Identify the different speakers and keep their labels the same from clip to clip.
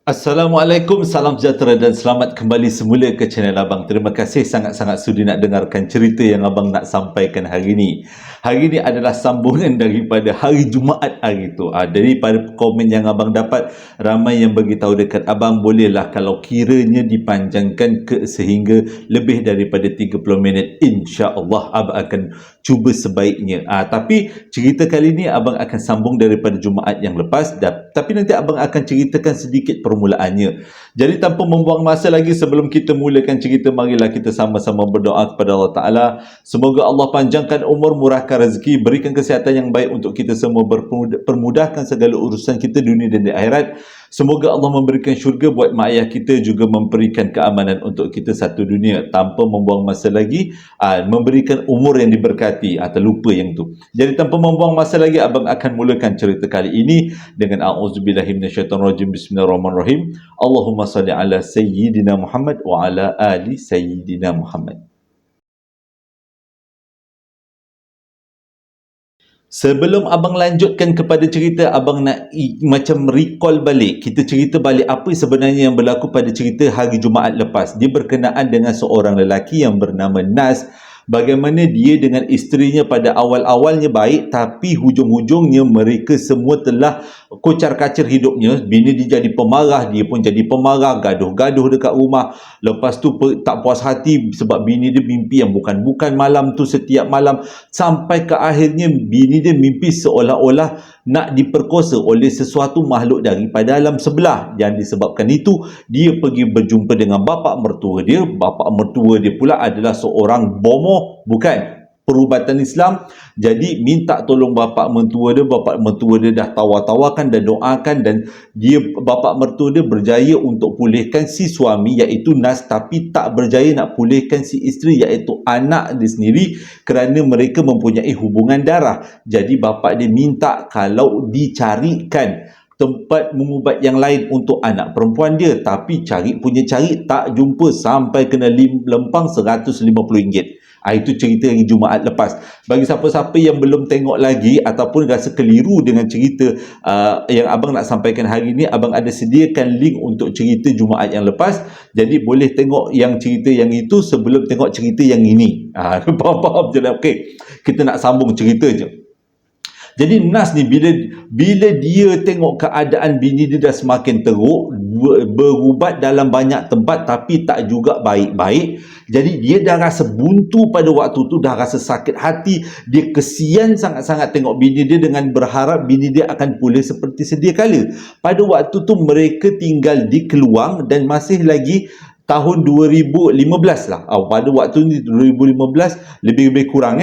Speaker 1: Assalamualaikum, salam sejahtera dan selamat kembali semula ke channel Abang. Terima kasih sangat-sangat sudi nak dengarkan cerita yang Abang nak sampaikan hari ini. Hari ini adalah sambungan daripada hari Jumaat hari itu. Daripada komen yang Abang dapat, ramai yang beritahu dekat Abang, bolehlah kalau kiranya dipanjangkan ke sehingga lebih daripada 30 minit. InsyaAllah Abang akan cuba sebaiknya. Tapi cerita kali ini Abang akan sambung daripada Jumaat yang lepas. Tapi nanti Abang akan ceritakan sedikit permulaannya. Jadi tanpa membuang masa lagi, sebelum kita mulakan cerita, marilah kita sama-sama berdoa kepada Allah Ta'ala. Semoga Allah panjangkan umur, murahkan rezeki, berikan kesihatan yang baik untuk kita semua, permudahkan segala urusan kita dunia dan di akhirat. Semoga Allah memberikan syurga buat mak ayah kita, juga memberikan keamanan untuk kita satu dunia. Tanpa membuang masa lagi, memberikan umur yang diberkati. Terlupa yang tu. Jadi tanpa membuang masa lagi, Abang akan mulakan cerita kali ini dengan a'udzubillahi minasyaitonirrajim. Bismillahirrahmanirrahim. Allahumma salli ala sayyidina Muhammad wa ala ali sayyidina Muhammad. Sebelum Abang lanjutkan kepada cerita, Abang nak macam recall balik. Kita cerita balik apa sebenarnya yang berlaku pada cerita hari Jumaat lepas. Dia berkenaan dengan seorang lelaki yang bernama Nas. Bagaimana dia dengan isterinya pada awal-awalnya baik, tapi hujung-hujungnya mereka semua telah kocar-kacir hidupnya. Bini dia jadi pemarah, dia pun jadi pemarah, gaduh-gaduh dekat rumah. Lepas tu tak puas hati sebab bini dia mimpi yang bukan-bukan malam tu setiap malam. Sampai ke akhirnya bini dia mimpi seolah-olah nak diperkosa oleh sesuatu makhluk daripada alam sebelah. Yang disebabkan itu, dia pergi berjumpa dengan bapa mertua dia. Bapa mertua dia pula adalah seorang bomoh, bukan perubatan Islam. Jadi minta tolong bapa mertua dia. Bapa mertua dia dah tawar-tawarkan dan doakan, dan bapa mertua dia berjaya untuk pulihkan si suami iaitu Nas, tapi tak berjaya nak pulihkan si isteri iaitu anak dia sendiri, kerana mereka mempunyai hubungan darah. Jadi bapa dia minta kalau dicarikan tempat mengubat yang lain untuk anak perempuan dia, tapi cari tak jumpa, sampai kena lempang RM150. Itu cerita yang Jumaat lepas. Bagi siapa-siapa yang belum tengok lagi ataupun rasa keliru dengan cerita yang Abang nak sampaikan hari ini, Abang ada sediakan link untuk cerita Jumaat yang lepas. Jadi boleh tengok yang cerita yang itu sebelum tengok cerita yang ini. Faham-faham je lah. Okay, kita nak sambung cerita je. Jadi Nas ni bila dia tengok keadaan bini dia dah semakin teruk, berubat dalam banyak tempat tapi tak juga baik-baik. Jadi dia dah rasa buntu pada waktu tu, dah rasa sakit hati. Dia kesian sangat-sangat tengok bini dia dengan berharap bini dia akan pulih seperti sedia kala. Pada waktu tu mereka tinggal di Keluang dan masih lagi tahun 2015 lah. Pada waktu ni 2015 lebih kurang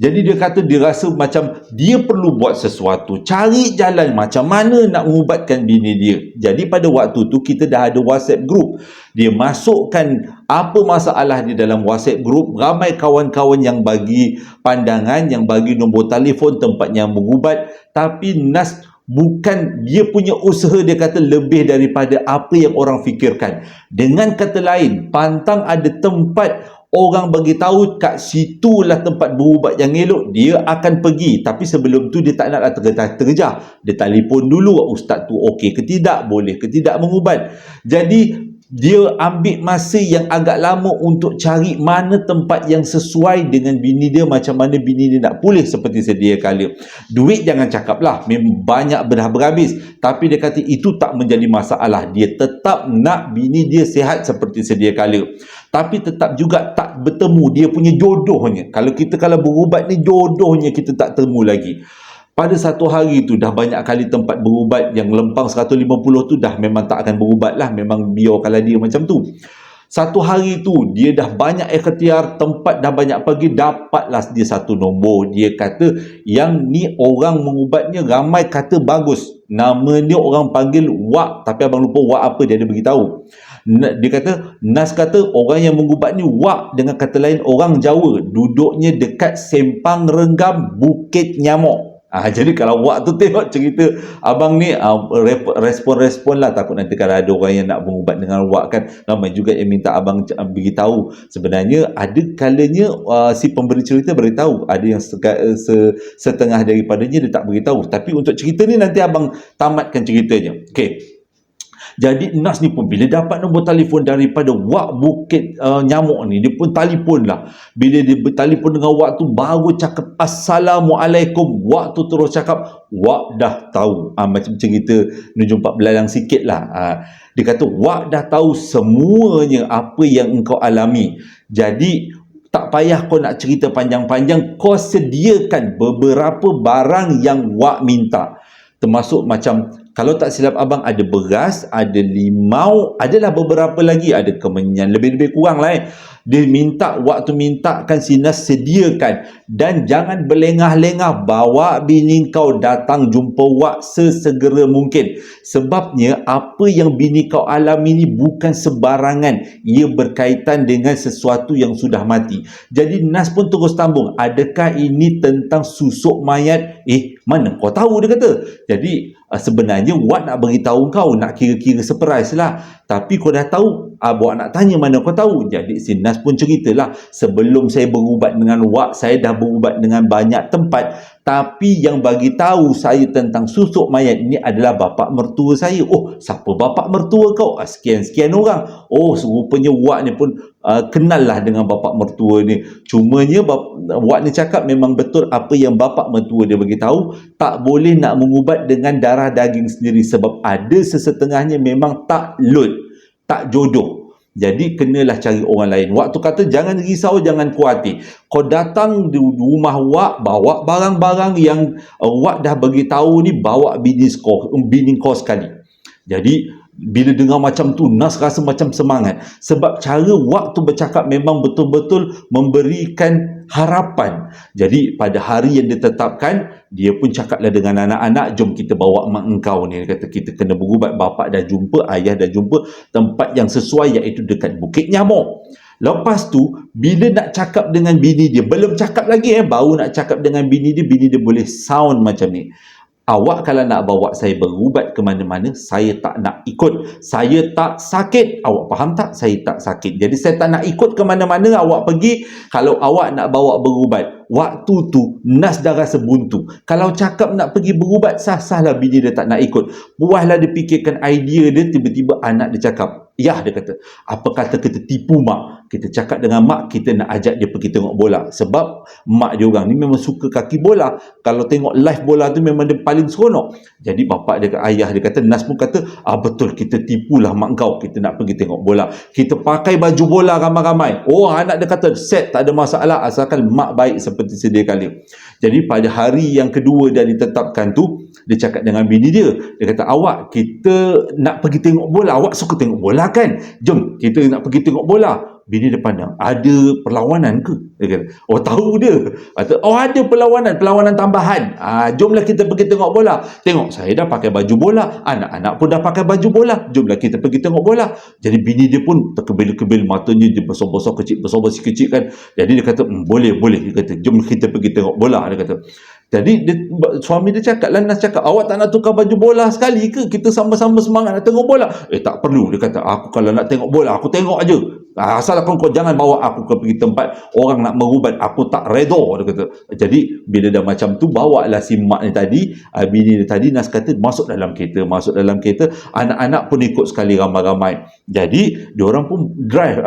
Speaker 1: Jadi dia kata dia rasa macam dia perlu buat sesuatu, cari jalan macam mana nak mengubatkan bini dia. Jadi pada waktu tu kita dah ada WhatsApp group. Dia masukkan apa masalah di dalam WhatsApp group. Ramai kawan-kawan yang bagi pandangan, yang bagi nombor telefon tempat yang mengubat. Tapi Nas bukan, dia punya usaha, dia kata lebih daripada apa yang orang fikirkan. Dengan kata lain, pantang ada tempat orang bagi tahu kat situlah tempat berubat yang elok, dia akan pergi. Tapi sebelum tu dia tak naklah tergejah. Dia telefon dulu, ustaz tu okey ke tidak, boleh ke tidak mengubat. Jadi dia ambil masa yang agak lama untuk cari mana tempat yang sesuai dengan bini dia, macam mana bini dia nak pulih seperti sedia kala. Duit jangan cakap lah, memang banyak dah berhabis. Tapi dia kata itu tak menjadi masalah. Dia tetap nak bini dia sihat seperti sedia kala. Tapi tetap juga tak bertemu dia punya jodohnya. Kalau berubat ni, jodohnya kita tak temu lagi. Pada satu hari tu dah banyak kali tempat berubat yang lempang 150 tu dah memang tak akan berubat lah. Memang biarkanlah dia macam tu. Satu hari tu dia dah banyak ikhtiar, tempat dah banyak pergi, dapatlah dia satu nombor. Dia kata yang ni orang mengubatnya ramai kata bagus. Nama dia orang panggil Wak, tapi abang lupa Wak apa dia ada beritahu. Dia kata, Nas kata orang yang mengubat ni Wak, dengan kata lain orang Jawa, duduknya dekat Sempang Renggam, Bukit Nyamuk. Jadi kalau Wak tu tengok cerita abang ni, respon-respon lah. Takut nanti kalau ada orang yang nak mengubat dengan Wak kan, ramai juga yang minta abang beritahu. Sebenarnya ada kalanya si pemberi cerita beritahu, ada yang setengah daripadanya dia tak beritahu. Tapi untuk cerita ni nanti abang tamatkan ceritanya. Okey. Jadi Nas ni pun bila dapat nombor telefon daripada Wak Bukit Nyamuk ni, dia pun telefon lah. Bila dia bertelefon dengan Wak tu, baru cakap Assalamualaikum. Wak tu terus cakap, Wak dah tahu. Macam cerita Nujum 4 Belalang sikit lah. Dia kata, Wak dah tahu semuanya apa yang engkau alami. Jadi tak payah kau nak cerita panjang-panjang, kau sediakan beberapa barang yang Wak minta. Termasuk macam, kalau tak silap abang, ada beras, ada limau, adalah beberapa lagi, ada kemenyan, lebih-lebih kurang lah. Dia minta, waktu mintakan si Nas sediakan. Dan jangan berlengah-lengah, bawa bini kau datang jumpa Wak sesegera mungkin. Sebabnya, apa yang bini kau alami ni bukan sebarangan. Ia berkaitan dengan sesuatu yang sudah mati. Jadi Nas pun terus tambung, adakah ini tentang susuk mayat? Mana kau tahu, dia kata. Jadi sebenarnya Wak nak beritahu kau, nak kira-kira surprise lah. Tapi kau dah tahu, Wak nak tanya mana kau tahu. Jadi si Nas pun ceritalah, sebelum saya berubat dengan Wak, saya dah berubat dengan banyak tempat, tapi yang bagi tahu saya tentang susuk mayat ini adalah bapa mertua saya. Oh, siapa bapa mertua kau? Sekian-sekian orang. Oh, rupanya Wak ni pun kenal lah dengan bapa mertua ni. Cumanya Wak ni cakap memang betul apa yang bapa mertua dia bagi tahu, tak boleh nak mengubat dengan darah daging sendiri, sebab ada sesetengahnya memang tak lut, tak jodoh. Jadi kenalah cari orang lain. Waktu kata jangan risau, jangan khawatir. Kau datang di rumah Wak, bawa barang-barang yang Wak dah bagi tahu ni, bawa bini kau sekali. Jadi bila dengar macam tu, Nas rasa macam semangat. Sebab cara Wak tu bercakap memang betul-betul memberikan harapan. Jadi pada hari yang ditetapkan, dia pun cakaplah dengan anak-anak, jom kita bawa mak engkau ni. Dia kata kita kena berubat, bapa dah jumpa, ayah dah jumpa, tempat yang sesuai iaitu dekat Bukit Nyamuk. Lepas tu, bila nak cakap dengan bini dia, belum cakap lagi baru nak cakap dengan bini dia boleh sound macam ni. Awak kalau nak bawa saya berubat ke mana-mana, saya tak nak ikut. Saya tak sakit. Awak faham tak? Saya tak sakit. Jadi saya tak nak ikut ke mana-mana awak pergi. Kalau awak nak bawa berubat, waktu tu Nas dah rasa buntu. Kalau cakap nak pergi berubat, sah-sahlah bini dia tak nak ikut. Puaslah dia fikirkan idea dia, tiba-tiba anak dia cakap, "Yah," dia kata, "apa kata kita tipu mak? Kita cakap dengan mak, kita nak ajak dia pergi tengok bola." Sebab mak dia orang ni memang suka kaki bola. Kalau tengok live bola tu memang dia paling seronok. Jadi bapak dia, ayah dia kata, Nas pun kata, betul, kita tipulah mak kau, kita nak pergi tengok bola. Kita pakai baju bola ramai-ramai. Oh, anak dia kata, set, tak ada masalah, asalkan mak baik seperti sedia kali. Jadi pada hari yang kedua dah ditetapkan tu, dia cakap dengan bini dia. Dia kata, awak, kita nak pergi tengok bola. Awak suka tengok bola kan? Jom, kita nak pergi tengok bola. Bini dia pandang, ada perlawanan ke? Dia kata, oh tahu dia. Kata, oh ada perlawanan tambahan. Jomlah kita pergi tengok bola. Tengok, saya dah pakai baju bola. Anak-anak pun dah pakai baju bola. Jomlah kita pergi tengok bola. Jadi bini dia pun terkebil-kebil, matanya dia besar-besar kecil, besar-besar kecil kan. Jadi dia kata, boleh. Dia kata, jom kita pergi tengok bola. Dia kata. Jadi suami dia cakap, Nas cakap, awak tak nak tukar baju bola sekali ke? Kita sama-sama semangat nak tengok bola. Tak perlu. Dia kata, aku kalau nak tengok bola, aku tengok aja. Asalkan kau jangan bawa aku pergi tempat orang nak merubat, aku tak redha, dia kata. Jadi bila dah macam tu, bawalah si mak ni tadi, bini dia tadi, Nas kata masuk dalam kereta. Anak-anak pun ikut sekali ramai-ramai. Jadi diorang pun drive,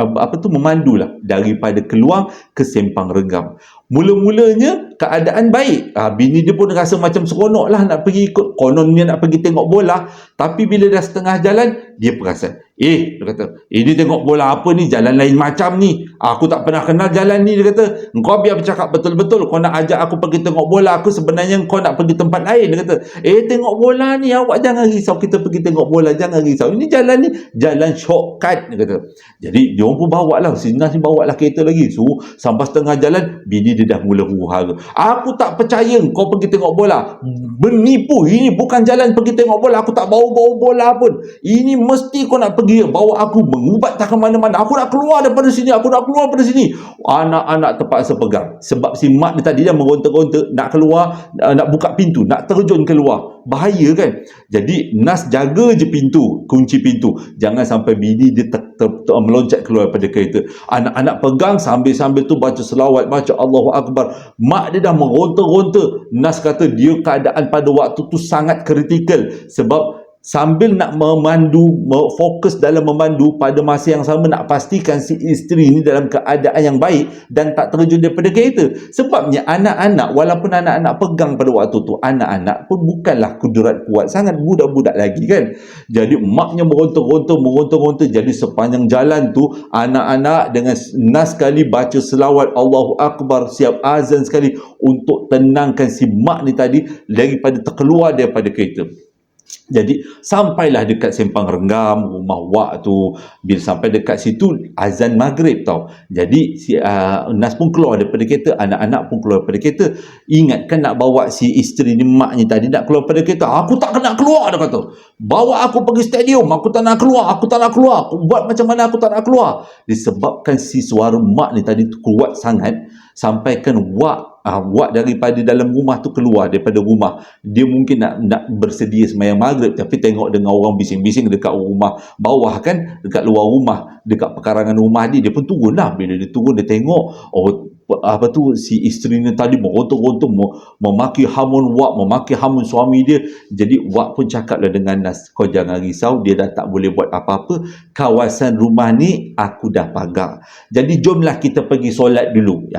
Speaker 1: memandulah daripada keluar ke Sempang Renggam. Mula-mulanya keadaan baik. Bini dia pun rasa macam seronok lah nak pergi ikut, kononnya nak pergi tengok bola. Tapi bila dah setengah jalan, dia perasan, dia kata, ini tengok bola apa ni, jalan lain macam ni, aku tak pernah kenal jalan ni. Dia kata, engkau biar bercakap betul-betul, kau nak ajak aku pergi tengok bola, aku sebenarnya kau nak pergi tempat lain. Dia kata, tengok bola ni, awak jangan risau, kita pergi tengok bola, jangan risau, ini jalan ni jalan shortcut. Dia kata. Jadi dia pun bawa lah, si Nas ni bawa lah kereta lagi. So sampai setengah jalan, bini dia dah mula huru-hara, aku tak percaya kau pergi tengok bola, menipu, ini bukan jalan pergi tengok bola, aku tak bawa bola pun, ini mesti kau nak pergi bawa aku mengubat tak ke mana-mana, aku nak keluar daripada sini, Anak-anak terpaksa pegang, sebab si mak dia tadi dah meronta-ronta nak keluar, nak buka pintu, nak terjun keluar, bahaya kan. Jadi Nas jaga je pintu, kunci pintu, jangan sampai bini dia meloncat keluar daripada kereta. Anak-anak pegang, sambil-sambil tu baca selawat, baca Allahu Akbar. Mak dia dah meronta-ronta. Nas kata dia keadaan pada waktu tu sangat kritikal, sebab sambil nak memandu, fokus dalam memandu, pada masa yang sama nak pastikan si isteri ni dalam keadaan yang baik dan tak terjun daripada kereta. Sebabnya anak-anak, walaupun anak-anak pegang pada waktu tu, anak-anak pun bukanlah kudurat kuat sangat, budak-budak lagi kan. Jadi maknya meronta-ronta, jadi sepanjang jalan tu anak-anak dengan nas sekali baca selawat Allahu Akbar, siap azan sekali untuk tenangkan si mak ni tadi daripada terkeluar daripada kereta. Jadi sampailah dekat Sempang Renggam, rumah Wak tu. Bila sampai dekat situ azan maghrib tau. Jadi si Nas pun keluar daripada kereta, anak-anak pun keluar daripada kereta. Ingat kan nak bawa si isteri ni, mak ni tadi nak keluar daripada kereta. Aku tak nak keluar, dia kata. Bawa aku pergi stadium, aku tak nak keluar, aku tak nak keluar. Buat macam mana aku tak nak keluar. Disebabkan si suara mak ni tadi kuat sangat, sampaikan Wak daripada dalam rumah tu keluar daripada rumah. Dia mungkin nak bersedia sembahyang maghrib, tapi tengok dengan orang bising-bising dekat rumah bawah kan, dekat luar rumah, dekat pekarangan rumah dia pun turun lah. Bila dia turun, dia tengok si isteri ni tadi merontok-rontok, memaki hamun Wak, memaki hamun suami dia. Jadi Wak pun cakaplah dengan Nas, kau jangan risau, dia dah tak boleh buat apa-apa. Kawasan rumah ni aku dah pagar. Jadi jomlah kita pergi solat dulu.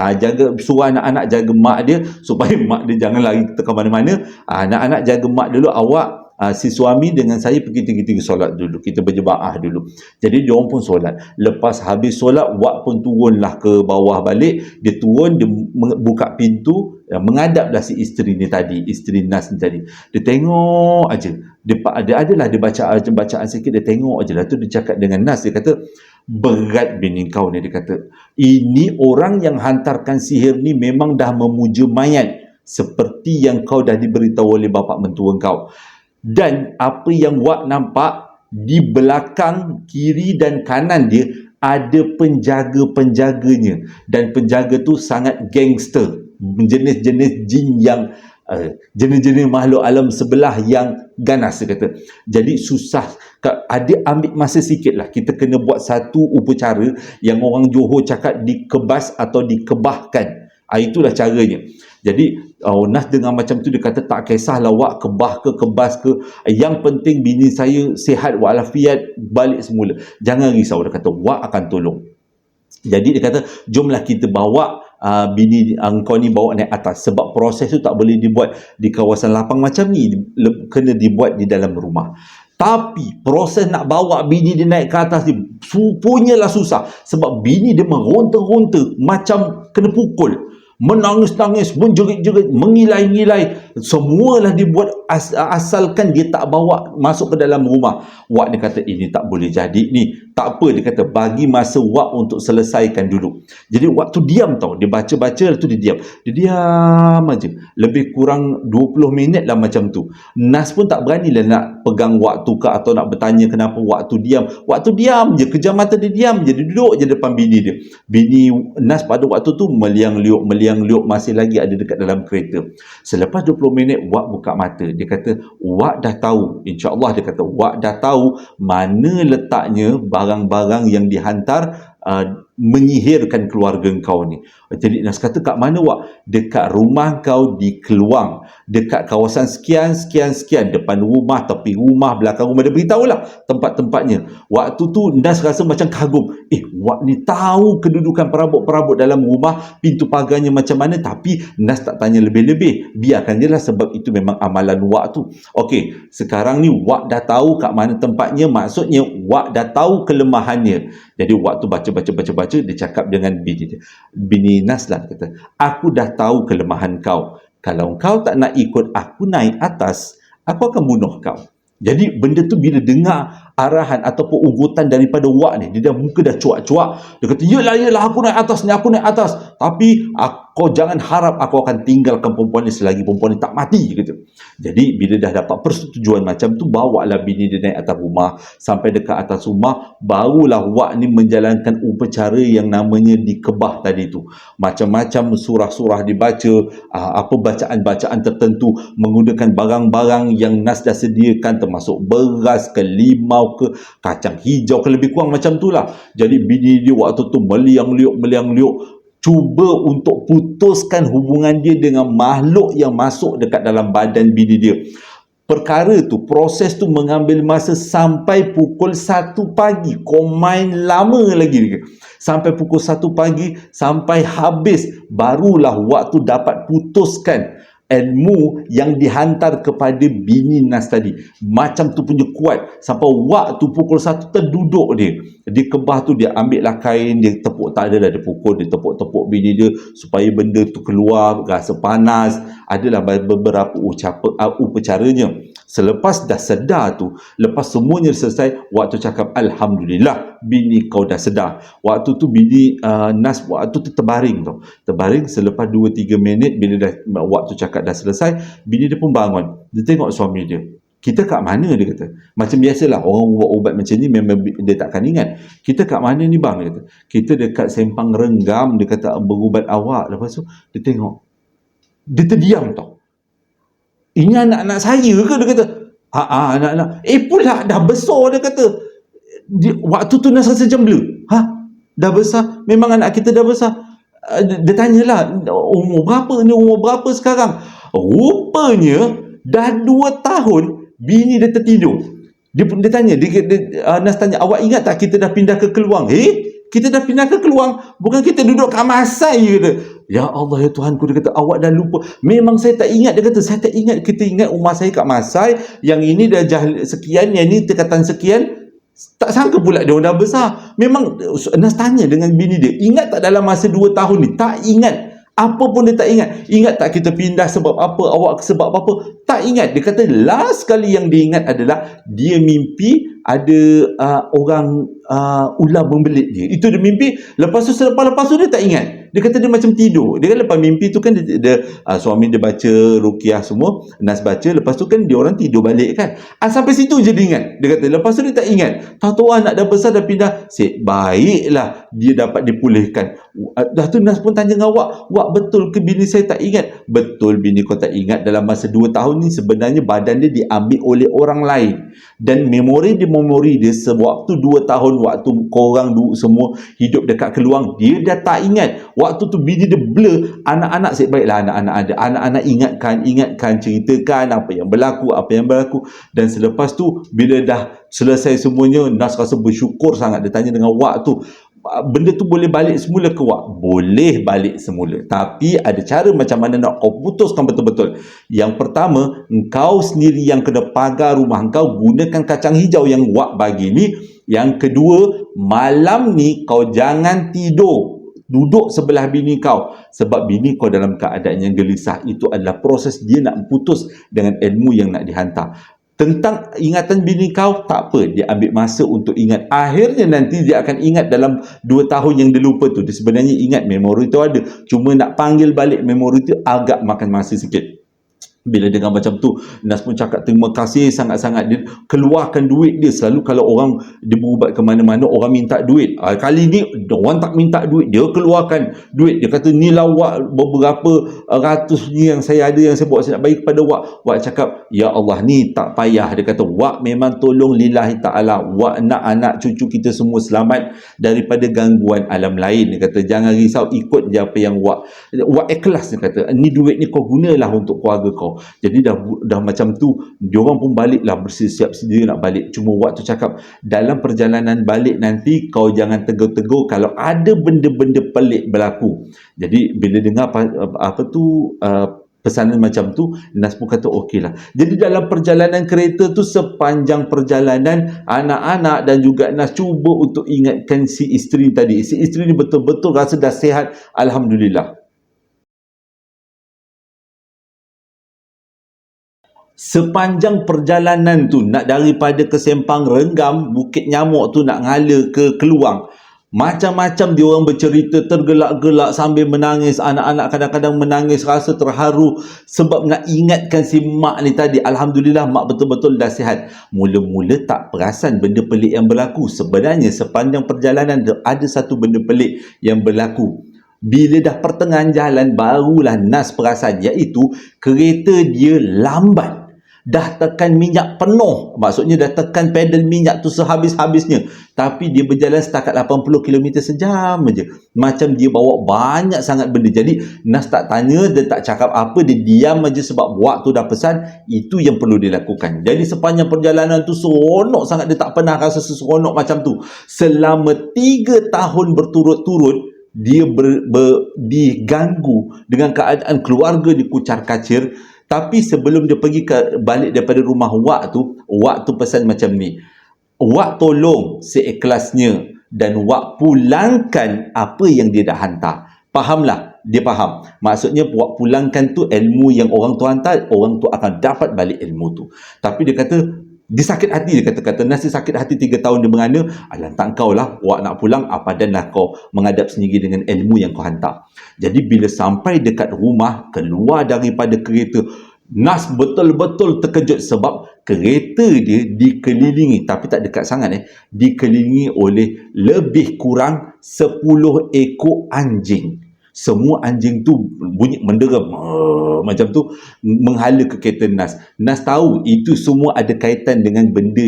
Speaker 1: Suruh anak-anak jaga mak dia supaya mak dia jangan lari ke mana-mana. Anak-anak jaga mak dulu, awak si suami dengan saya pergi tiga-tiga solat dulu, kita berjemaah dulu. Jadi dia orang pun solat. Lepas habis solat, Wak pun turunlah ke bawah balik. Dia turun, dia buka pintu, menghadaplah si isteri ni tadi, isteri Nas ni tadi. Dia tengok aja. Dia baca bacaan sikit, dia tengok aje lah tu. Dia cakap dengan Nas, dia kata, berat bini kau ni. Dia kata, ini orang yang hantarkan sihir ni memang dah memuja mayat, seperti yang kau dah diberitahu oleh bapa mentua kau. Dan apa yang Wak nampak, di belakang, kiri dan kanan dia ada penjaga-penjaganya. Dan penjaga tu sangat gangster, jenis-jenis jin yang jenis-jenis makhluk alam sebelah yang ganas, dia kata. Jadi susah, ada ambil masa sikit lah. Kita kena buat satu upacara yang orang Johor cakap dikebas atau dikebahkan. Itulah caranya. Jadi Nas dengan macam tu, dia kata tak kisahlah Wak kebah ke kebas ke, yang penting bini saya sihat walafiat balik semula. Jangan risau, dia kata Wak akan tolong. Jadi dia kata jomlah kita bawa bini engkau ni bawa naik atas, sebab proses tu tak boleh dibuat di kawasan lapang macam ni, kena dibuat di dalam rumah. Tapi proses nak bawa bini dia naik ke atas ni punyalah susah, sebab bini dia meronta-ronta macam kena pukul, menangis-nangis, menjerit-jerit, mengilai-ngilai, semualah dibuat asalkan dia tak bawa masuk ke dalam rumah. Wak dia kata ini tak boleh jadi ni. Tak apa, dia kata bagi masa Wak untuk selesaikan dulu. Jadi waktu diam tau, dia baca-baca tu dia diam. Dia diam aja. Lebih kurang 20 minit lah macam tu. Nas pun tak beranilah nak pegang Wak tu ke atau nak bertanya kenapa Wak tu diam. Wak tu diam je, kejam mata dia diam je. Dia duduk je depan bini dia. Bini Nas pada waktu tu meliang-liuk masih lagi ada dekat dalam kereta. Selepas 20 minit Wak buka mata. Dia kata Wak dah tahu, insya-Allah, dia kata Wak dah tahu mana letaknya barang-barang yang dihantar menyihirkan keluarga kau ni. Jadi Nas kata kat mana Wak? Dekat rumah kau di Keluang, dekat kawasan sekian, depan rumah, tepi rumah, belakang rumah. Dia beritahulah tempat-tempatnya. Waktu tu Nas rasa macam kagum. Wak ni tahu kedudukan perabot-perabot dalam rumah, pintu pagarnya macam mana, tapi Nas tak tanya lebih-lebih. Biarkan je lah, sebab itu memang amalan Wak tu. Okey, sekarang ni Wak dah tahu kat mana tempatnya, maksudnya Wak dah tahu kelemahannya. Jadi Wak tu baca, dia cakap dengan bini Nas lah, kata, aku dah tahu kelemahan kau. Kalau kau tak nak ikut aku naik atas, aku akan bunuh kau. Jadi benda tu bila dengar arahan ataupun ugutan daripada Wak ni, dia dah muka dah cuak-cuak. Dia kata, yelah aku naik atas. Tapi kau jangan harap aku akan tinggalkan perempuan ni selagi perempuan ni tak mati, kata. Jadi bila dah dapat persetujuan macam tu, bawalah bini dia naik atas rumah. Sampai dekat atas rumah, barulah Wak ni menjalankan upacara yang namanya dikebah tadi tu. Macam-macam surah-surah dibaca, bacaan-bacaan tertentu, menggunakan barang-barang yang Nas dah sediakan, termasuk beras ke, limau ke, kacang hijau ke, lebih kurang macam tu lah. Jadi bini dia waktu tu meliang-liuk, cuba untuk putuskan hubungan dia dengan makhluk yang masuk dekat dalam badan bini dia. Perkara tu, proses tu mengambil masa sampai pukul 1 pagi. Kau main lama lagi. Sampai pukul 1 pagi, sampai habis. Barulah waktu dapat putuskan ilmu yang dihantar kepada bini Nas tadi. Macam tu punya kuat. Sampai waktu pukul 1 terduduk dia. Di kebah tu dia ambil lah kain, dia tepuk, tak adalah dia pukul, dia tepuk-tepuk bini dia supaya benda tu keluar, rasa panas. Adalah beberapa upacaranya. Selepas dah sedar tu, lepas semuanya selesai, waktu cakap Alhamdulillah bini kau dah sedar. Waktu tu bini Nas waktu tu terbaring tau. Terbaring selepas 2-3 minit bila dah waktu cakap dah selesai, bini dia pun bangun. Dia tengok suami dia. Kita kat mana, dia kata. Macam biasalah orang ubat-ubat macam ni memang dia takkan ingat. Kita kat mana ni bang, dia kata. Kita dekat Sempang Renggam, dia kata berubat awak. Lepas tu dia tengok. Dia terdiam tau. Ini anak-anak saya ke, dia kata. Anak-anak. Pula dah besar, dia kata. Waktu tu Nas rasa macam blur. Dah besar? Memang anak kita dah besar? Dia tanyalah, umur berapa ni, umur berapa sekarang? Rupanya dah 2 tahun bini dia tertidur. Dia tanya, Nas tanya, awak ingat tak kita dah pindah ke Keluang? Kita dah pindah ke Keluang, bukan kita duduk kat Masai, kata. Ya Allah, ya Tuhanku, dia kata, awak dah lupa. Memang saya tak ingat, dia kata, saya tak ingat. Kita ingat rumah saya kat Masai, yang ini dah sekian, yang ini tingkatan sekian. Tak sangka pula dia dah besar. Memang Nas tanya dengan bini dia, ingat tak dalam masa 2 tahun ni? Tak ingat. Apa pun dia tak ingat. Ingat tak kita pindah sebab apa, awak sebab apa? Tak ingat. Dia kata last kali yang dia ingat adalah dia mimpi ada orang ular membelit dia. Itu dia mimpi. Lepas tu selepas tu dia tak ingat. Dia kata dia macam tidur. Dia kan lepas mimpi tu kan suami dia baca ruqyah semua, Nas baca, lepas tu kan dia orang tidur balik kan. Sampai situ je dia ingat. Dia kata lepas tu dia tak ingat. Tahu-tahu anak dah besar, dah pindah. Baiklah dia dapat dipulihkan. Dah tu Nas pun tanya dengan awak, wak betul ke bini saya tak ingat? Betul, bini kau tak ingat. Dalam masa 2 tahun ni sebenarnya badan dia diambil oleh orang lain. Dan memori dia sewaktu 2 tahun waktu korang semua hidup dekat Keluang, dia dah tak ingat. Waktu tu bini dia blur. Anak-anak baiklah anak-anak ada. Anak-anak ingatkan, ceritakan apa yang berlaku. Dan selepas tu bila dah selesai semuanya, Nas rasa bersyukur sangat. Dia tanya dengan wak tu, benda tu boleh balik semula ke wak? Boleh balik semula. Tapi ada cara macam mana nak kau putuskan betul-betul. Yang pertama, engkau sendiri yang kena pagar rumah engkau, gunakan kacang hijau yang wak bagi ni. Yang kedua, malam ni kau jangan tidur. Duduk sebelah bini kau. Sebab bini kau dalam keadaan yang gelisah. Itu adalah proses dia nak putus dengan ilmu yang nak dihantar. Tentang ingatan bini kau, tak apa. Dia ambil masa untuk ingat. Akhirnya nanti dia akan ingat dalam 2 tahun yang dia lupa tu. Dia sebenarnya ingat memori tu ada. Cuma nak panggil balik memori tu agak makan masa sikit. Bila dengar macam tu, Nas pun cakap terima kasih sangat-sangat. Dia keluarkan duit dia. Selalu kalau orang dia berubat ke mana-mana, orang minta duit. Kali ni orang tak minta duit, dia keluarkan duit. Dia kata ni lah wak, beberapa ratus ni yang saya ada, yang saya buat, saya nak bagi kepada wak. Wak cakap, ya Allah ni tak payah. Dia kata wak memang tolong lillahi ta'ala. Wak nak anak cucu kita semua selamat daripada gangguan alam lain. Dia kata jangan risau, ikut je apa yang wak ikhlas. Dia kata ni duit ni kau gunalah untuk keluarga kau. Jadi dah macam tu, diorang pun baliklah, bersiap sedia nak balik. Cuma waktu cakap dalam perjalanan balik nanti kau jangan tegur-tegur kalau ada benda-benda pelik berlaku. Jadi bila dengar pesanan macam tu, Nas pun kata okeylah. Jadi dalam perjalanan kereta tu, sepanjang perjalanan, anak-anak dan juga Nas cuba untuk ingatkan si isteri tadi. Si isteri ni betul-betul rasa dah sihat, Alhamdulillah. Sepanjang perjalanan tu, nak daripada ke Sempang Renggam, Bukit Nyamuk tu nak ngala ke Keluang, macam-macam dia orang bercerita, tergelak-gelak sambil menangis. Anak-anak kadang-kadang menangis, rasa terharu sebab nak ingatkan si mak ni tadi. Alhamdulillah mak betul-betul dah sihat. Mula-mula tak perasan benda pelik yang berlaku. Sebenarnya sepanjang perjalanan ada satu benda pelik yang berlaku. Bila dah pertengahan jalan, barulah Nas perasan, iaitu kereta dia lambat. dah tekan minyak penuh, maksudnya dah tekan pedal minyak tu sehabis-habisnya, tapi dia berjalan setakat 80 km sejam aja. Macam dia bawa banyak sangat benda. Jadi Nas tak tanya, dia tak cakap apa, dia diam aja sebab waktu dah pesan. Itu yang perlu dilakukan. Jadi sepanjang perjalanan tu seronok sangat, dia tak pernah rasa seronok macam tu. Selama 3 tahun berturut-turut dia diganggu dengan keadaan keluarga dikucar kacir. Tapi sebelum dia pergi balik daripada rumah Wak tu pesan macam ni, Wak tolong seikhlasnya dan Wak pulangkan apa yang dia dah hantar. Fahamlah, dia faham. Maksudnya Wak pulangkan tu ilmu yang orang tu hantar, orang tu akan dapat balik ilmu tu. Tapi dia kata, dia sakit hati, dia kata Nas sakit hati 3 tahun dia berana. Alah, tak kau lah, Wak nak pulang, apa dan lah kau menghadap sendiri dengan ilmu yang kau hantar. Jadi bila sampai dekat rumah, keluar daripada kereta, Nas betul-betul terkejut sebab kereta dia dikelilingi, tapi tak dekat sangat dikelilingi oleh lebih kurang 10 ekor anjing. Semua anjing tu bunyi menderam macam tu, menghala ke kereta Nas. Nas tahu itu semua ada kaitan dengan benda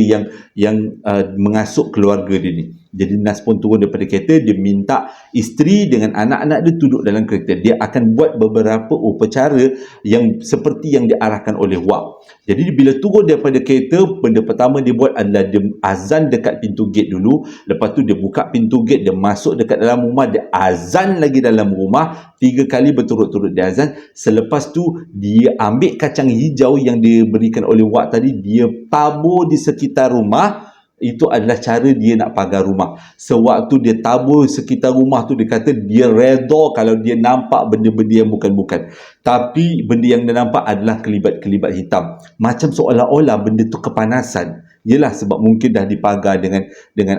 Speaker 1: yang mengasuk keluarga dia ni. Jadi Nas pun turun daripada kereta, dia minta isteri dengan anak-anak dia duduk dalam kereta. Dia akan buat beberapa upacara yang seperti yang diarahkan oleh Wak. Jadi bila turun daripada kereta, benda pertama dia buat adalah dia azan dekat pintu gate dulu. Lepas tu dia buka pintu gate, dia masuk dekat dalam rumah, dia azan lagi dalam rumah 3 kali berturut-turut dia azan. Selepas tu dia ambil kacang hijau yang diberikan oleh Wak tadi, dia tabur di sekitar rumah. Itu adalah cara dia nak pagar rumah. Sewaktu dia tabur sekitar rumah tu, dia kata dia redha kalau dia nampak benda-benda yang bukan-bukan. Tapi benda yang dia nampak adalah kelibat-kelibat hitam. Macam seolah-olah benda tu kepanasan. Yelah, sebab mungkin dah dipagar dengan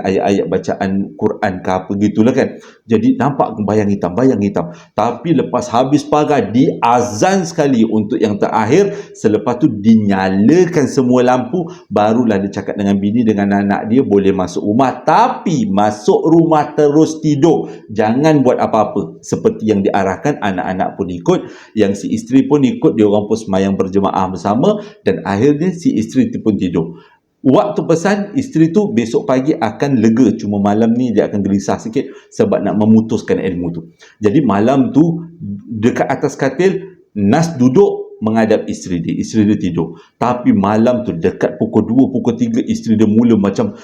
Speaker 1: ayat-ayat bacaan Quran ke apa gitulah kan. Jadi nampak bayang hitam. Tapi lepas habis pagar, diazan sekali untuk yang terakhir. Selepas tu dinyalakan semua lampu. Barulah dia cakap dengan bini, dengan anak dia, boleh masuk rumah. Tapi masuk rumah terus tidur. Jangan buat apa-apa. Seperti yang diarahkan, anak-anak pun ikut. Yang si isteri pun ikut. Dia orang pun semayang berjemaah bersama. Dan akhirnya si isteri tu pun tidur. Waktu pesan, isteri tu besok pagi akan lega. Cuma malam ni dia akan gelisah sikit sebab nak memutuskan ilmu tu. Jadi malam tu dekat atas katil, Nas duduk menghadap isteri dia. Isteri dia tidur. Tapi malam tu dekat pukul 2, pukul 3, isteri dia mula macam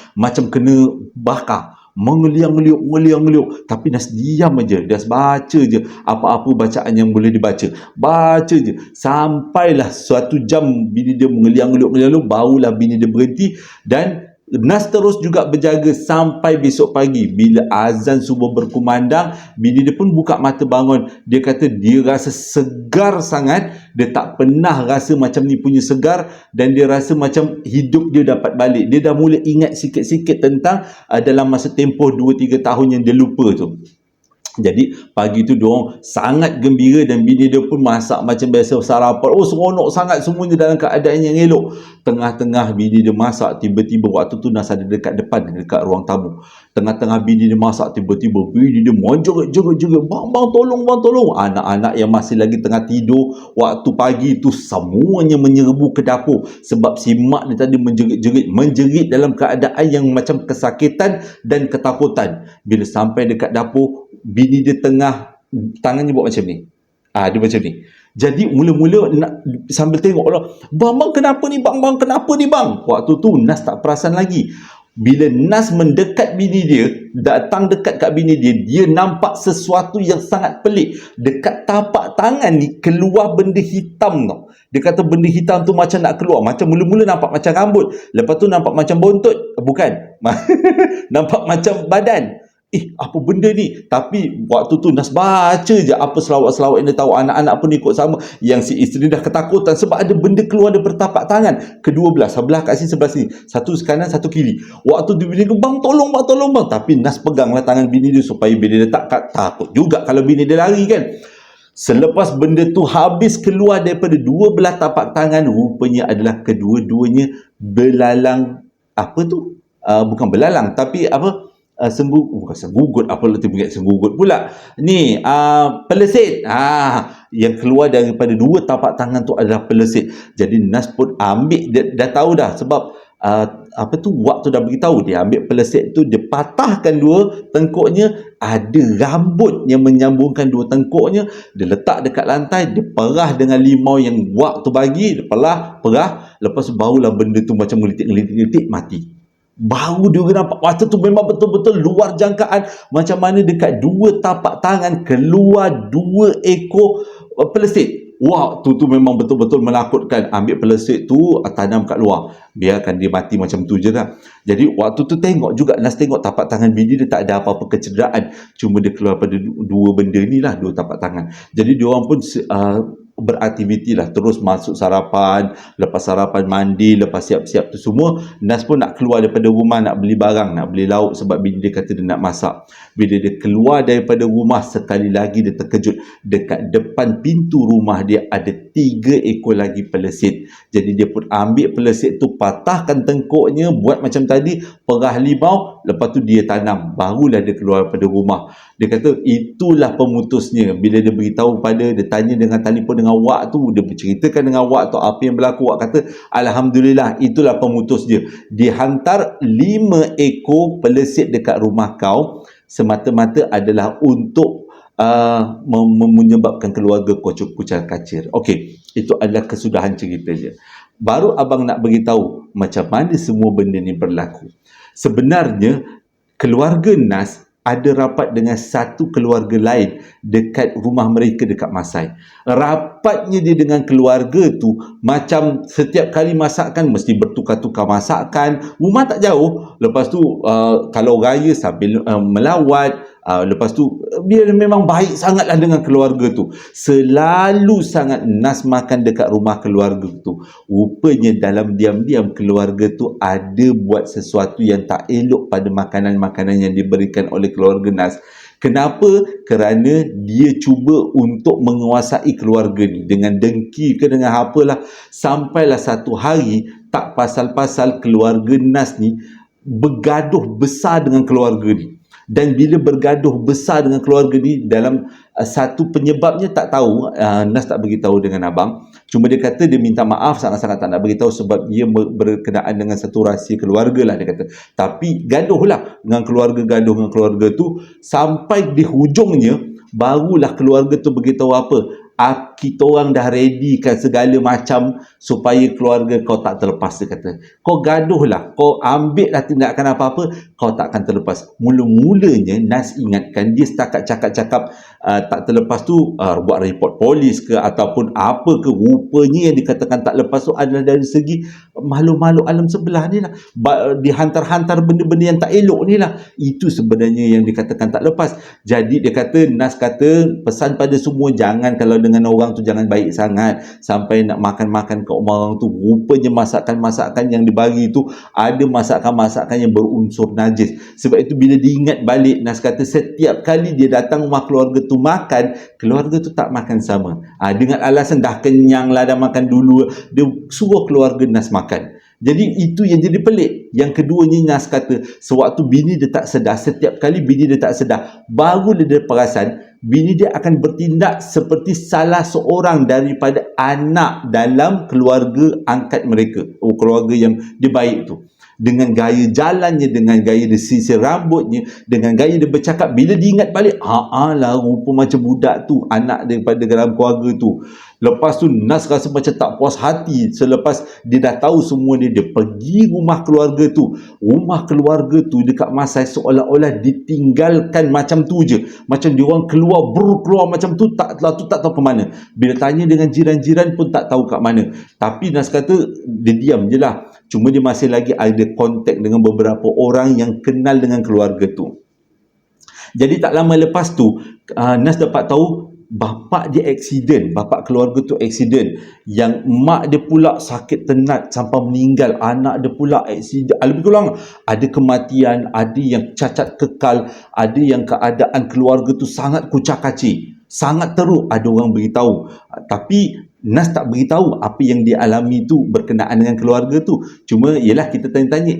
Speaker 1: kena bakar. Mengeliang-ngeliuk. Tapi Nas diam aja. Dia baca je apa-apa bacaan yang boleh dibaca. Baca je. Sampailah suatu jam bini dia mengeliang-ngeliuk, barulah bini dia berhenti. Dan Nas terus juga berjaga sampai besok pagi. Bila azan subuh berkumandang, bini dia pun buka mata bangun. Dia kata dia rasa segar sangat. Dia tak pernah rasa macam ni punya segar. Dan dia rasa macam hidup dia dapat balik. Dia dah mula ingat sikit-sikit tentang dalam masa tempoh 2-3 tahun yang dia lupa tu. Jadi pagi tu diorang sangat gembira dan bini dia pun masak macam biasa sarapan. Oh, seronok sangat, semuanya dalam keadaan yang elok. Tengah-tengah bini dia masak, tiba-tiba waktu tu Nas ada dekat depan, dekat ruang tamu. Tengah-tengah bini dia masak, tiba-tiba bini dia menjerit-jerit. Bang, tolong. Anak-anak yang masih lagi tengah tidur waktu pagi tu semuanya menyerbu ke dapur. Sebab si mak dia tadi menjerit dalam keadaan yang macam kesakitan dan ketakutan. Bila sampai dekat dapur, bini dia tengah, tangannya buat macam ni. Dia macam ni. Jadi mula-mula sambil tengok Allah, bang kenapa ni bang? Waktu tu Nas tak perasan lagi. Bila Nas mendekat bini dia, datang dekat kat bini dia, dia nampak sesuatu yang sangat pelik. Dekat tapak tangan ni keluar benda hitam tau. Dia kata benda hitam tu macam nak keluar. Macam mula-mula nampak macam rambut. Lepas tu nampak macam bontot. Bukan. Nampak macam badan. Apa benda ni? Tapi waktu tu Nas baca je apa selawat-selawat yang dia tahu. Anak-anak pun ikut sama. Yang si isteri dah ketakutan sebab ada benda keluar daripada tapak tangan. Kedua belah, sebelah kat sini, sebelah sini. Satu kanan, satu kiri. Waktu tu bini dia, bang tolong bang. Tapi Nas peganglah tangan bini dia supaya bini dia tak takut juga kalau bini dia lari kan. Selepas benda tu habis keluar daripada dua belah tapak tangan, rupanya adalah kedua-duanya belalang. Apa tu? Bukan belalang, tapi apa? Bukan senggugut, apa lah tu senggugut pula ni, pelesit. Yang keluar daripada dua tapak tangan tu adalah pelesit. Jadi Nas pun ambil, dia dah tahu dah sebab waktu dah beritahu, dia ambil peleset tu, dia patahkan dua tengkuknya, ada rambut yang menyambungkan dua tengkuknya, dia letak dekat lantai, dia perah dengan limau yang waktu bagi, dia perah, lepas tu barulah benda tu macam ngelitik-ngelitik mati. Baru dia nampak waktu tu memang betul-betul luar jangkaan, macam mana dekat dua tapak tangan keluar dua ekor pelesit. Waktu tu memang betul-betul menakutkan. Ambil pelesit tu, tanam kat luar, biarkan dia mati macam tu je lah. Jadi waktu tu tengok juga, Nas tengok tapak tangan bini dia tak ada apa-apa kecederaan, cuma dia keluar pada dua benda ni lah, dua tapak tangan. Jadi diorang pun beraktiviti lah, terus masuk sarapan, lepas sarapan mandi, lepas siap-siap tu semua, Nas pun nak keluar daripada rumah, nak beli barang, nak beli lauk, sebab bini dia kata dia nak masak. Bila dia keluar daripada rumah, sekali lagi dia terkejut, dekat depan pintu rumah dia ada 3 ekor lagi pelesit. Jadi dia pun ambil pelesit tu, patahkan tengkuknya, buat macam tadi, perah limau, lepas tu dia tanam, barulah dia keluar daripada rumah. Dia kata itulah pemutusnya. Bila dia beritahu pada, dia tanya dengan telefon dengan Wak tu, dia berceritakan dengan Wak tu apa yang berlaku. Wak kata alhamdulillah, itulah pemutus dia. Dia hantar 5 ekor pelesit dekat rumah kau, semata-mata adalah untuk menyebabkan keluarga kau kucar kacir. Okey, itu adalah kesudahan cerita je. Baru abang nak beritahu macam mana semua benda ni berlaku. Sebenarnya keluarga Nas ada rapat dengan satu keluarga lain dekat rumah mereka dekat Masai. Rapatnya dia dengan keluarga tu, macam setiap kali masakan mesti bertukar-tukar masakan. Rumah tak jauh. Lepas tu kalau raya sambil melawat. Lepas tu dia memang baik sangatlah dengan keluarga tu. Selalu sangat Nas makan dekat rumah keluarga tu. Rupanya dalam diam-diam keluarga tu ada buat sesuatu yang tak elok pada makanan-makanan yang diberikan oleh keluarga Nas. Kenapa? Kerana dia cuba untuk menguasai keluarga ni dengan dengki ke dengan apalah. Sampailah satu hari, tak pasal-pasal keluarga Nas ni bergaduh besar dengan keluarga ni. Dan bila bergaduh besar dengan keluarga ni, dalam satu penyebabnya tak tahu, Nas tak beritahu dengan abang. Cuma dia kata dia minta maaf, sangat-sangat tak nak beritahu sebab dia berkenaan dengan satu rahsia keluarga lah, dia kata. Tapi gaduh lah dengan keluarga tu, sampai di hujungnya barulah keluarga tu beritahu apa, kita orang dah readykan segala macam supaya keluarga kau tak terlepas. Dia kata, kau gaduh lah, kau ambil lah tindakan apa-apa, kau takkan terlepas. Mula-mulanya Nas ingatkan dia setakat cakap-cakap tak terlepas tu buat report polis ke ataupun apa ke. Rupanya yang dikatakan tak lepas tu adalah dari segi makhluk-makhluk alam sebelah ni lah, dihantar-hantar benda-benda yang tak elok ni lah. Itu sebenarnya yang dikatakan tak lepas. Jadi dia kata, Nas kata pesan pada semua, jangan kalau dengan orang tu jangan baik sangat sampai nak makan-makan kat rumah orang tu. Rupanya masakan-masakan yang dibagi tu ada masakan-masakan yang berunsur najis. Sebab itu bila diingat balik, Nas kata setiap kali dia datang rumah keluarga tu makan, keluarga tu tak makan sama. Dengan alasan dah kenyang lah, dah makan dulu, dia suruh keluarga Nas makan. Jadi itu yang jadi pelik. Yang keduanya, Nas kata sewaktu bini dia tak sedar, setiap kali bini dia tak sedar, baru dia perasan bini dia akan bertindak seperti salah seorang daripada anak dalam keluarga angkat mereka, keluarga yang dia baik tu. Dengan gaya jalannya, dengan gaya dia sisir rambutnya, dengan gaya dia bercakap, bila diingat balik, lah rupa macam budak tu, anak daripada dalam keluarga tu. Lepas tu Nas rasa macam tak puas hati. Selepas dia dah tahu semua ni, dia pergi rumah keluarga tu. Rumah keluarga tu dekat Masai seolah-olah ditinggalkan macam tu je. Macam diorang keluar macam tu, tak tahu ke mana. Bila tanya dengan jiran-jiran pun tak tahu kat mana. Tapi Nas kata dia diam je lah. Cuma dia masih lagi ada kontak dengan beberapa orang yang kenal dengan keluarga tu. Jadi tak lama lepas tu, Nas dapat tahu bapa dia aksiden, bapa keluarga tu aksiden, yang mak dia pula sakit tenat sampai meninggal, anak dia pula aksiden. Lebih kurang ada kematian, ada yang cacat kekal, ada yang keadaan keluarga tu sangat kucak-kacir, sangat teruk. Ada orang beritahu, tapi Nas tak beritahu apa yang dia alami tu berkenaan dengan keluarga tu. Cuma ialah kita tanya-tanya,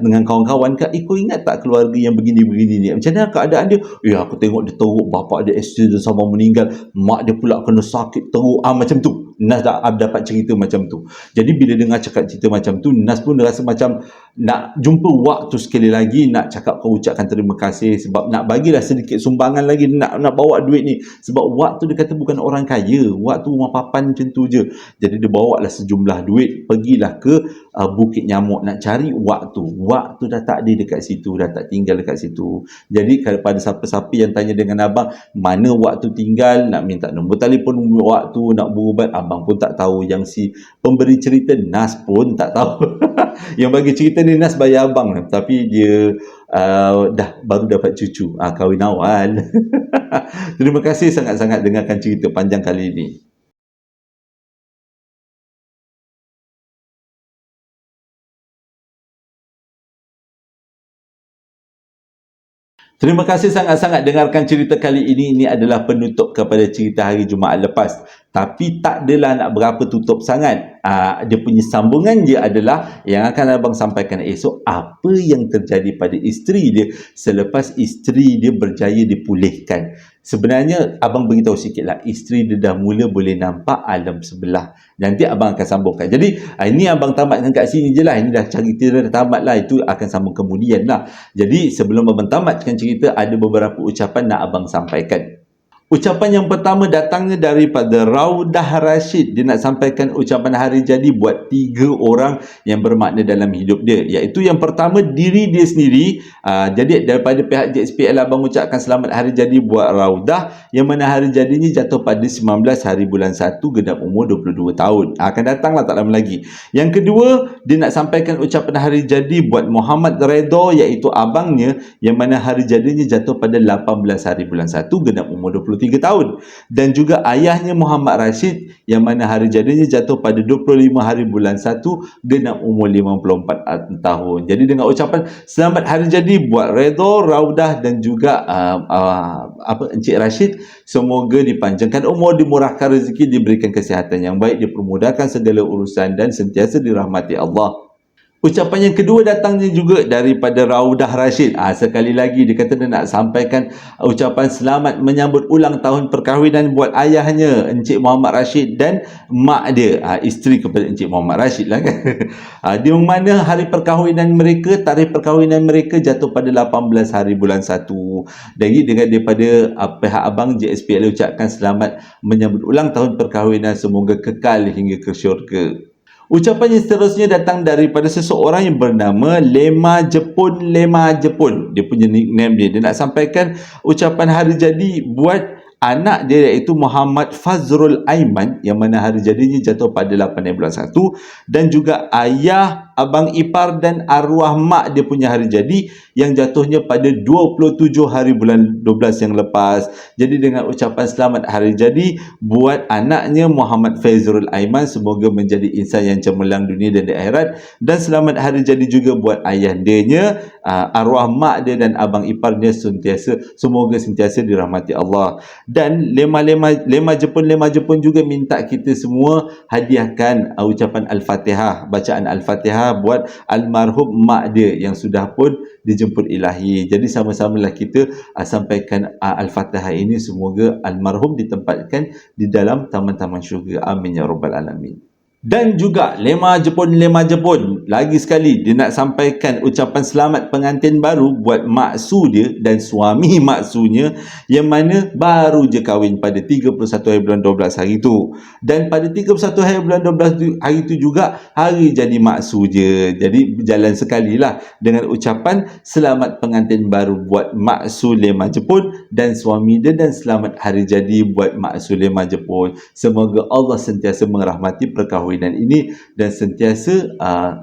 Speaker 1: dengan kawan-kawan kan, kau ingat tak keluarga yang begini-begini ni, macam mana keadaan dia? Aku tengok dia teruk, bapa dia accident sama meninggal, mak dia pula kena sakit teruk, macam tu. Nas dapat cerita macam tu. Jadi bila dengar cakap cerita macam tu, Nas pun rasa macam nak jumpa waktu sekali lagi, nak cakap kau ucapkan terima kasih sebab nak bagilah sedikit sumbangan lagi, nak bawa duit ni. Sebab waktu dia kata bukan orang kaya, waktu rumah papan macam tu je. Jadi dia bawa lah sejumlah duit, pergilah ke Bukit Nyamuk nak cari waktu. Waktu dah tak ada dekat situ, dah tak tinggal dekat situ. Jadi kepada siapa-siapa yang tanya dengan abang mana waktu tinggal, nak minta nombor telefon waktu, nak berubat, abang pun tak tahu. Yang si pemberi cerita Nas pun tak tahu. Yang bagi cerita ni Nas bayar abang, tapi dia dah baru dapat cucu, kahwin awal. Terima kasih sangat-sangat dengarkan cerita panjang kali ini. Terima kasih sangat-sangat dengarkan cerita kali ini. Ini adalah penutup kepada cerita hari Jumaat lepas. Tapi tak adalah nak berapa tutup sangat. Dia punya sambungan dia adalah yang akan abang sampaikan esok, apa yang terjadi pada isteri dia selepas isteri dia berjaya dipulihkan. Sebenarnya abang beritahu sikitlah, isteri dia dah mula boleh nampak alam sebelah. Nanti abang akan sambungkan. Jadi ini abang tamatkan kat sini je lah. Ini dah cerita dah tamat lah. Itu akan sambung kemudian lah. Jadi sebelum abang tamatkan cerita, ada beberapa ucapan nak abang sampaikan. Ucapan yang pertama datangnya daripada Raudah Rashid. Dia nak sampaikan ucapan hari jadi buat 3 orang yang bermakna dalam hidup dia. Iaitu yang pertama, diri dia sendiri. Jadi daripada pihak JSPL, abang ucapkan selamat hari jadi buat Raudah, yang mana hari jadinya jatuh pada 19 hari bulan 1, genap umur 22 tahun. Akan datanglah tak lama lagi. Yang kedua, dia nak sampaikan ucapan hari jadi buat Muhammad Redha, iaitu abangnya, yang mana hari jadinya jatuh pada 18 hari bulan 1, genap umur 23 tahun. Dan juga ayahnya Muhammad Rashid, yang mana hari jadinya jatuh pada 25 hari bulan 1, genap umur 54 tahun. Jadi dengan ucapan selamat hari jadi buat Redha, Raudah dan juga Encik Rashid, semoga dipanjangkan umur, dimurahkan rezeki, diberikan kesihatan yang baik, dipermudahkan segala urusan dan sentiasa dirahmati Allah. Ucapan yang kedua datangnya juga daripada Raudah Rashid. Sekali lagi dia kata dia nak sampaikan ucapan selamat menyambut ulang tahun perkahwinan buat ayahnya Encik Muhammad Rashid dan mak dia, isteri kepada Encik Muhammad Rashid lah kan. Di mana hari perkahwinan mereka, tarikh perkahwinan mereka jatuh pada 18 hari bulan 1. Jadi dengan daripada pihak abang JSPL ucapkan selamat menyambut ulang tahun perkahwinan, semoga kekal hingga ke syurga. Ucapan yang seterusnya datang daripada seseorang yang bernama Lema Jepun. Dia punya nickname dia. Dia nak sampaikan ucapan hari jadi buat anak dia, iaitu Muhammad Fazrul Aiman, yang mana hari jadinya jatuh pada 8 bulan 1, dan juga ayah, abang ipar dan arwah mak dia punya hari jadi yang jatuhnya pada 27 hari bulan 12 yang lepas. Jadi dengan ucapan selamat hari jadi buat anaknya Muhammad Fazrul Aiman, semoga menjadi insan yang cemerlang dunia dan di akhirat. Dan selamat hari jadi juga buat ayah dia, arwah mak dia dan abang ipar dia, semoga sentiasa dirahmati Allah. Dan Lema Jepun juga minta kita semua hadiahkan ucapan Al-Fatihah, bacaan Al-Fatihah buat almarhum mak dia yang sudah pun dijemput ilahi. Jadi sama-samalah kita sampaikan Al-Fatihah ini, semoga almarhum ditempatkan di dalam taman-taman syurga. Amin ya rabbal alamin. Dan juga Lema Jepun lagi sekali dia nak sampaikan ucapan selamat pengantin baru buat maksu dia dan suami maksunya, yang mana baru je kahwin pada 31 hari bulan 12 hari itu. Dan pada 31 hari bulan 12 hari itu juga hari jadi maksu je. Jadi berjalan sekali lah dengan ucapan selamat pengantin baru buat maksu Lema Jepun dan suami dia, dan selamat hari jadi buat maksu Lema Jepun. Semoga Allah sentiasa merahmati perkahwinan ini dan sentiasa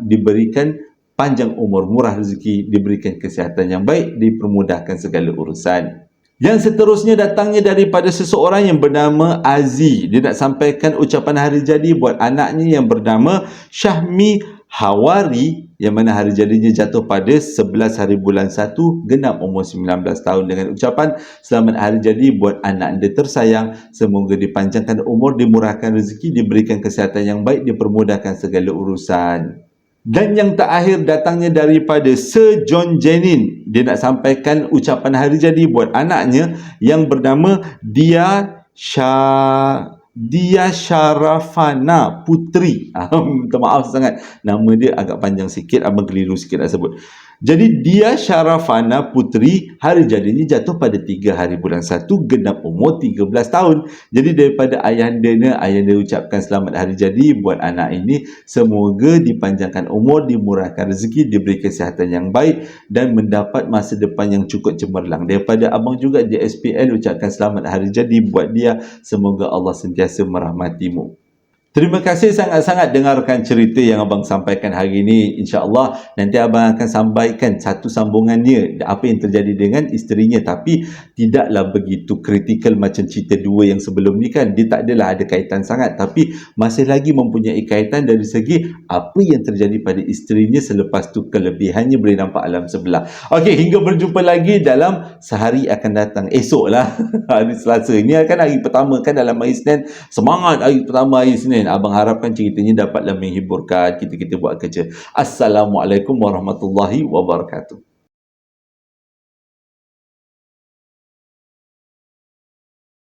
Speaker 1: diberikan panjang umur, murah rezeki, diberikan kesihatan yang baik, dipermudahkan segala urusan. Yang seterusnya datangnya daripada seseorang yang bernama Aziz. Dia nak sampaikan ucapan hari jadi buat anaknya yang bernama Syahmi Hawari, yang mana hari jadinya jatuh pada 11 hari bulan 1, genap umur 19 tahun, dengan ucapan selamat hari jadi buat anak dia tersayang, semoga dipanjangkan umur, dimurahkan rezeki, diberikan kesihatan yang baik, dipermudahkan segala urusan. Dan yang terakhir datangnya daripada Sir John Jenin. Dia nak sampaikan ucapan hari jadi buat anaknya yang bernama Dia Dia Syarafana Putri. Minta maaf sangat, nama dia agak panjang sikit, abang keliru sikit nak sebut. Jadi Dia Syarafana Putri, hari jadinya jatuh pada 3 hari bulan 1, genap umur 13 tahun. Jadi daripada ayahanda ucapkan selamat hari jadi buat anak ini. Semoga dipanjangkan umur, dimurahkan rezeki, diberi kesihatan yang baik dan mendapat masa depan yang cukup cemerlang. Daripada abang juga JSPN ucapkan selamat hari jadi buat dia. Semoga Allah sentiasa merahmatimu. Terima kasih sangat-sangat dengarkan cerita yang abang sampaikan hari ini. InsyaAllah nanti abang akan sampaikan satu sambungannya apa yang terjadi dengan isterinya, tapi tidaklah begitu kritikal macam cerita dua yang sebelum ni kan. Dia tak adalah ada kaitan sangat, tapi masih lagi mempunyai kaitan dari segi apa yang terjadi pada isterinya, selepas tu kelebihannya boleh nampak alam sebelah. Okey, hingga berjumpa lagi dalam sehari akan datang. Esok lah hari Selasa. Ini akan hari pertama kan dalam hari Isnin. Semangat hari pertama hari Isnin. Abang harapkan ceritanya dapatlah menghiburkan kita buat kerja. Assalamualaikum warahmatullahi wabarakatuh.